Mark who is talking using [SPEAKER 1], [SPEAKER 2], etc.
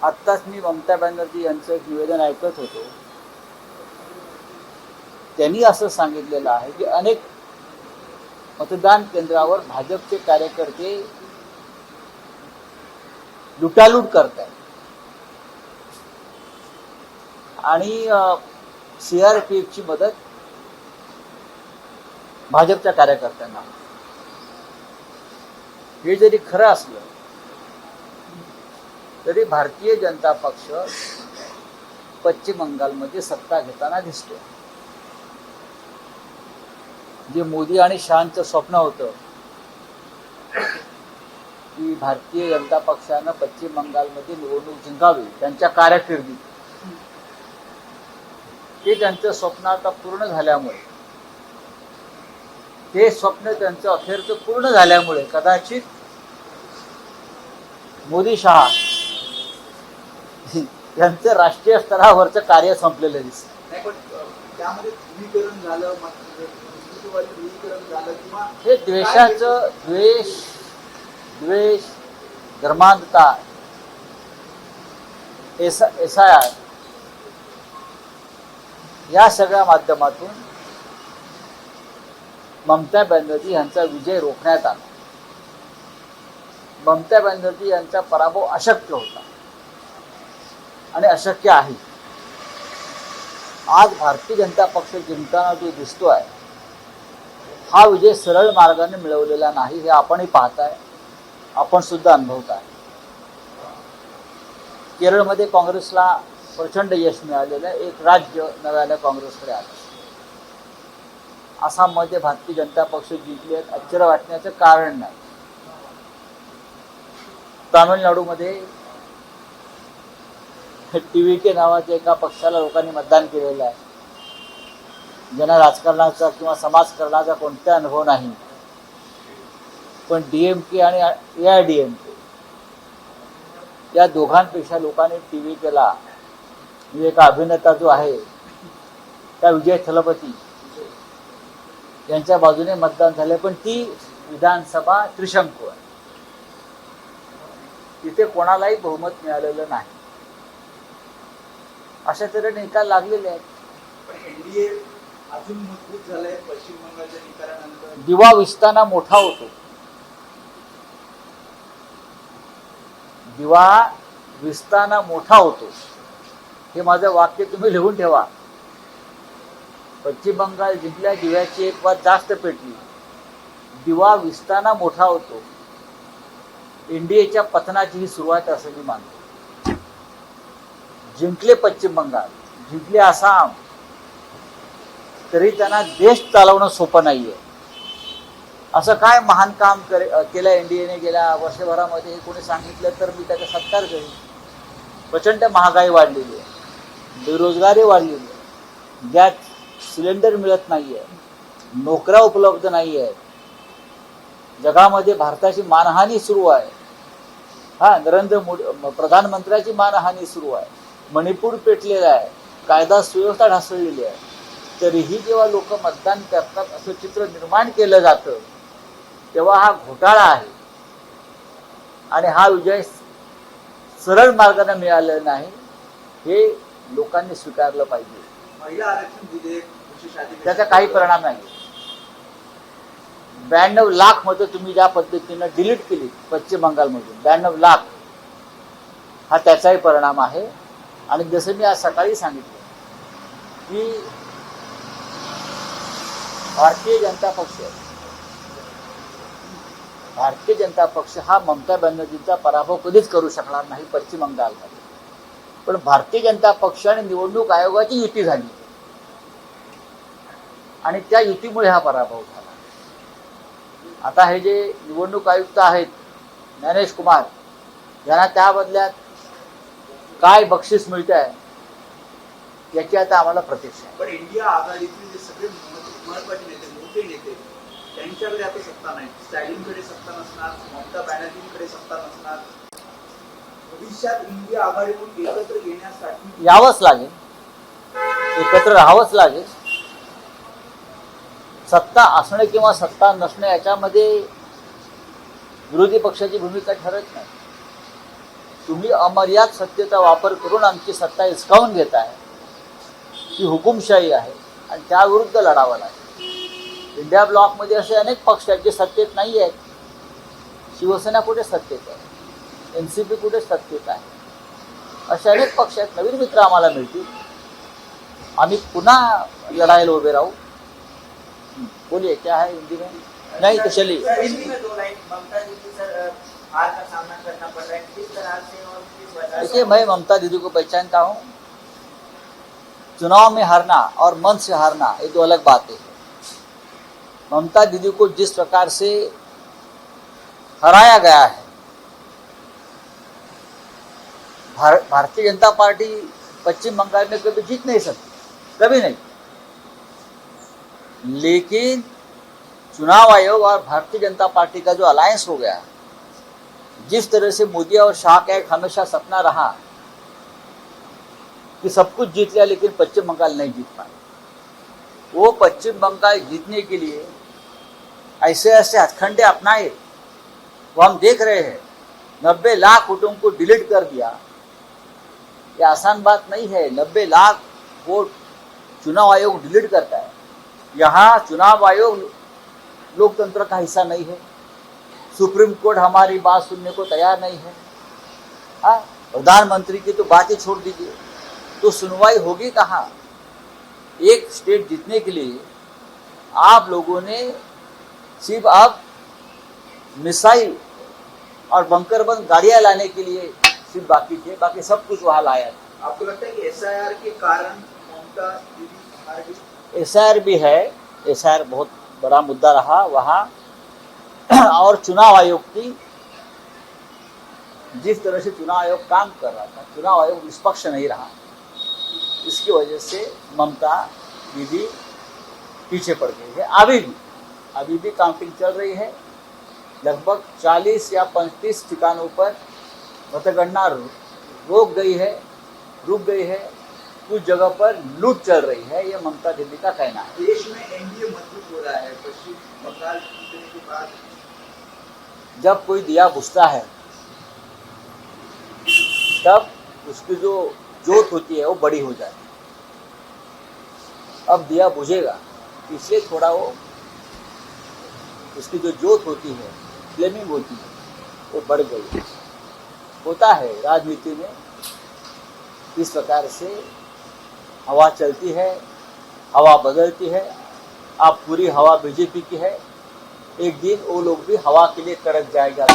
[SPEAKER 1] आत्ताच मी ममता बॅनर्जी यांचं एक निवेदन ऐकत होतो. त्यांनी असं सांगितलेलं आहे की अनेक मतदान केंद्रावर भाजपचे कार्यकर्ते लुटालूट करत आहेत आणि CRPFची मदत भाजपच्या कार्यकर्त्यांना. हे जरी खरं असलं तरी भारतीय जनता पक्ष पश्चिम बंगालमध्ये सत्ता घेताना दिसतो. जे मोदी आणि शहांचं स्वप्न होतं की भारतीय जनता पक्षानं पश्चिम बंगालमध्ये निवडणूक जिंकावी त्यांच्या कारकिर्दीत, ते त्यांचं स्वप्न आता पूर्ण झाल्यामुळे, ते स्वप्न त्यांचं अखेरचं पूर्ण झाल्यामुळे कदाचित मोदी शहा यांचं राष्ट्रीय स्तरावरचं कार्य संपलेलं दिसतं.
[SPEAKER 2] नाही, पण त्यामध्ये ध्रुवीकरण झालं, ध्रुवीकरण झालं किंवा
[SPEAKER 1] हे द्वेषाचं द्वेष, धर्मांधता, SIR या सगळ्या माध्यमातून ममता बॅनर्जी यांचा विजय रोखण्यात आला. ममता बॅनर्जी यांचा पराभव अशक्य होता आणि अशक्य आहे. आज भारतीय जनता पक्ष जिंकताना जो दिसतोय, हा विजय सरळ मार्गाने मिळवलेला नाही. हे आपणही पाहताय, आपण सुद्धा अनुभवताय. केरळमध्ये काँग्रेसला प्रचंड यश मिळालेलं आहे. एक राज्य नव्यानं काँग्रेसकडे आलं. आसाममध्ये भारतीय जनता पक्ष जिंकले, आश्चर्य वाटण्याचं कारण नाही. तामिळनाडूमध्ये TVK नावाच्या एका पक्षाला लोकांनी मतदान केलेलं आहे. ज्यांना राजकारणाचा किंवा समाजकारणाचा कोणता अनुभव नाही, पण DMK आणि AIADMK या दोघांपेक्षा लोकांनी TVKला, एक अभिनेता जो आहे त्या विजय थलपती यांच्या बाजूने मतदान झाले. पण ती विधानसभा त्रिशंकू आहे, तिथे कोणालाही बहुमत मिळालेलं नाही. अशा तऱ्हेने निकाल लागलेले आहेत.
[SPEAKER 2] पण NDA अजून मजबूत झालंय पश्चिम बंगालच्या निकालानंतर.
[SPEAKER 1] दिवा विसताना मोठा होतो. दिवा विसताना मोठा होतो, हे माझं वाक्य तुम्ही लिहून ठेवा. पश्चिम बंगाल जिंकल्या, दिव्याची एक वात जास्त पेटली. दिवा विसताना मोठा होतो. NDAच्या पतनाची ही सुरुवात असं मी मानतो. जिंकले पश्चिम बंगाल, जिंकले आसाम, तरी त्यांना देश चालवणं सोपं नाहीये. असं काय महान काम केलं NDAने गेल्या वर्षभरामध्ये हे कोणी सांगितलं तर मी त्याचा सत्कार करेन. प्रचंड महागाई वाढलेली आहे, बेरोजगारी वाढलेली आहे, गॅस सिलेंडर मिळत नाहीये, नोकऱ्या उपलब्ध नाही आहेत, जगामध्ये भारताची मानहानी सुरू आहे. नरेंद्र मोदी प्रधानमंत्र्याची मानहानी सुरू आहे. मणिपूर पेटलेला आहे, कायदा सुव्यवस्था ढासळलेली आहे. तरीही जेव्हा लोक मतदान करतात असं चित्र निर्माण केलं जातं, तेव्हा हा घोटाळा आहे आणि हा विजय सरळ मार्गाने मिळालेला नाही, हे लोकांनी स्वीकारलं पाहिजे.
[SPEAKER 2] महिला आरक्षण विधेयक
[SPEAKER 1] त्याचा काही परिणाम नाही. 92 लाख मतं तुम्ही ज्या पद्धतीनं डिलीट केली पश्चिम बंगालमधून, 92 लाख, हा त्याचाही परिणाम आहे. आणि जसं मी आज सकाळी सांगितलं की भारतीय जनता पक्ष हा ममता बॅनर्जींचा पराभव कधीच करू शकणार नाही पश्चिम बंगालमध्ये. पण भारतीय जनता पक्ष आणि निवडणूक आयोगाची युती झाली आणि त्या युतीमुळे हा पराभव झाला. आता हे जे निवडणूक आयुक्त आहेत ज्ञानेश कुमार, यांना त्या बदल्यात काय बक्षीस मिळत आहे याची आता आम्हाला प्रतीक्षा आहे.
[SPEAKER 2] पण इंडिया आघाडीतील जे सगळे महत्वाचे नेते, मोठे नेते, त्यांच्याकडे आता सत्ता नाही. स्टॅलिनकडे सत्ता नसणार, ममता बॅनर्जींकडे सत्ता नसणार. भविष्यात इंडिया आघाडीतून एकत्र येण्यासाठी
[SPEAKER 1] यावंच लागेल, एकत्र राहावंच लागेल. सत्ता असणे किंवा सत्ता नसणे याच्यामध्ये विरोधी पक्षाची भूमिका ठरत नाही. तुम्ही अमर्याद सत्तेचा वापर करून आमची सत्ता हिसकावून घेताय, ही हुकुमशाही आहे आणि त्याविरुद्ध लढावं लागेल. इंडिया ब्लॉकमध्ये असे अनेक पक्ष आहेत जे सत्तेत नाही आहेत. शिवसेना कुठे सत्तेत आहे, NCP कुठे सत्तेत आहे. असे अनेक पक्ष आहेत. नवीन मित्र आम्हाला मिळतील, आम्ही पुन्हा लढाईला उभे राहू. बोलिए क्या है हिंदी में? नहीं तो चलिए.
[SPEAKER 3] सर, हिंदी में 2 लाइन. ममता दीदी सर हार का सामना करना पड़ रहा है, किस तरह से और किस वजह
[SPEAKER 1] देखिए,
[SPEAKER 3] से?
[SPEAKER 1] मैं ममता दीदी को पहचानता हूँ. चुनाव में हारना और मन से हारना ये दो अलग बातें हैं. ममता दीदी को जिस प्रकार से हराया गया है, भारतीय जनता पार्टी पश्चिम बंगाल में कभी जीत नहीं सकती, कभी नहीं. लेकिन चुनाव आयोग और भारतीय जनता पार्टी का जो अलायंस हो गया, जिस तरह से मोदी और शाह का एक हमेशा सपना रहा कि सब कुछ जीत लिया लेकिन पश्चिम बंगाल नहीं जीत पाए, वो पश्चिम बंगाल जीतने के लिए ऐसे ऐसे हथकंडे अपनाए वो हम देख रहे हैं. 90 लाख वोटों को डिलीट कर दिया. ये आसान बात नहीं है. 90 लाख वोट चुनाव आयोग डिलीट करता है. यहाँ चुनाव आयोग लोकतंत्र का हिस्सा नहीं है. सुप्रीम कोर्ट हमारी बात सुनने को तैयार नहीं है. हाँ, प्रधानमंत्री की तो बात ही छोड़ दीजिए, तो सुनवाई होगी कहाँ? एक स्टेट जीतने के लिए आप लोगों ने सिर्फ अब मिसाइल और बंकरबंद गाड़ियां लाने के लिए सिर्फ बाकी थे, बाकी सब कुछ वहां लाया था.
[SPEAKER 2] आपको लगता है कि SIR के कारण ममता दीदी हार गई?
[SPEAKER 1] SIR भी है. SIR बहुत बड़ा मुद्दा रहा वहाँ. और चुनाव आयोग की जिस तरह से चुनाव आयोग काम कर रहा था, चुनाव आयोग निष्पक्ष नहीं रहा. इसकी वजह से ममता दीदी पीछे पड़ गई है. अभी भी काउंटिंग चल रही है. लगभग 40 या 35 ठिकानों पर मतगणना रुक गई है. कुछ जगह पर लूट चल रही है, ये ममता दीदी का कहना है.
[SPEAKER 2] देश में NDA मजबूत हो रहा है पश्चिम बंगाल जीतने के बाद.
[SPEAKER 1] जब कोई दिया बुझता है तब उसकी जो जोत होती है वो बड़ी हो जाती है. अब दिया बुझेगा, इसलिए थोड़ा वो उसकी जो जोत होती है, फ्लेमिंग होती है, वो बढ़ गई. होता है राजनीति में इस प्रकार से हवा चलती है, हवा बदलती है. अब पूरी हवा बीजेपी की है, एक दिन वो लोग भी हवा के लिए तड़प जाएगा.